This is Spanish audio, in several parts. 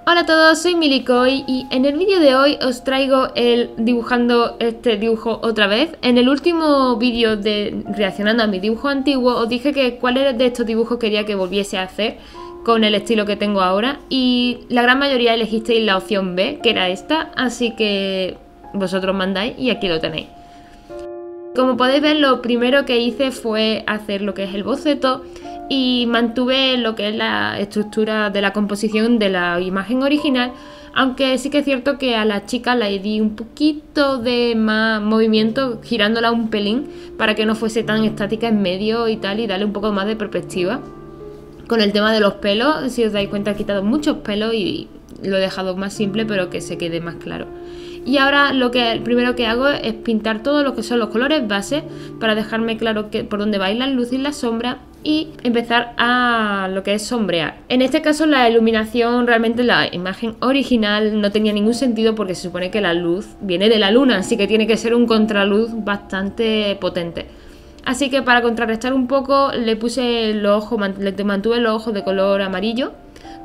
Hola a todos, soy Milikoi y en el vídeo de hoy os traigo el dibujando este dibujo otra vez. En el último vídeo de reaccionando a mi dibujo antiguo os dije que cuáles de estos dibujos quería que volviese a hacer con el estilo que tengo ahora y la gran mayoría elegisteis la opción B, que era esta, así que vosotros mandáis y aquí lo tenéis. Como podéis ver, lo primero que hice fue hacer lo que es el boceto y mantuve lo que es la estructura de la composición de la imagen original, aunque sí que es cierto que a la chica le di un poquito de más movimiento girándola un pelín para que no fuese tan estática en medio y tal, y darle un poco más de perspectiva. Con el tema de los pelos, si os dais cuenta, he quitado muchos pelos y lo he dejado más simple pero que se quede más claro. Y ahora lo primero que hago es pintar todo lo que son los colores base para dejarme claro por dónde va a ir la luz y la sombra y empezar a lo que es sombrear. En este caso la iluminación, realmente la imagen original no tenía ningún sentido porque se supone que la luz viene de la luna, así que tiene que ser un contraluz bastante potente. Así que para contrarrestar un poco le puse los ojos, le mantuve los ojos de color amarillo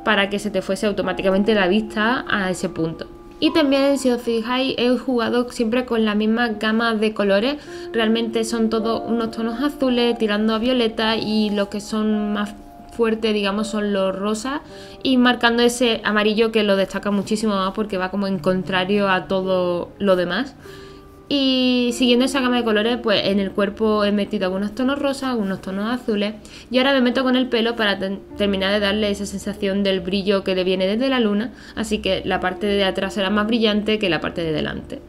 para que se te fuese automáticamente la vista a ese punto. Y también, si os fijáis, he jugado siempre con la misma gama de colores. Realmente son todos unos tonos azules tirando a violeta y los que son más fuertes, digamos, son los rosas, y marcando ese amarillo que lo destaca muchísimo más porque va como en contrario a todo lo demás. Y siguiendo esa gama de colores, pues en el cuerpo he metido algunos tonos rosas, algunos tonos azules, y ahora me meto con el pelo para terminar de darle esa sensación del brillo que le viene desde la luna, así que la parte de atrás será más brillante que la parte de delante.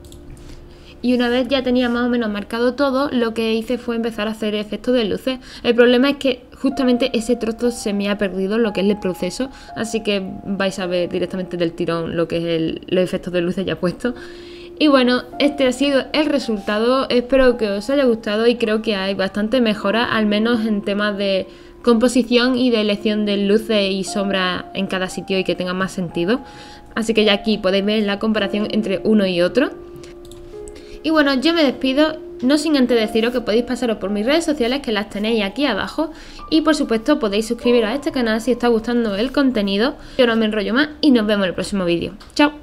Y una vez ya tenía más o menos marcado todo, lo que hice fue empezar a hacer efectos de luces. El problema es que justamente ese trozo se me ha perdido, lo que es el proceso, así que vais a ver directamente del tirón lo que es los efectos de luces ya puestos. Y bueno, este ha sido el resultado, espero que os haya gustado y creo que hay bastante mejora, al menos en temas de composición y de elección de luces y sombras en cada sitio y que tenga más sentido. Así que ya aquí podéis ver la comparación entre uno y otro. Y bueno, yo me despido, no sin antes deciros que podéis pasaros por mis redes sociales, que las tenéis aquí abajo, y por supuesto podéis suscribiros a este canal si os está gustando el contenido. Yo no me enrollo más y nos vemos en el próximo vídeo. ¡Chao!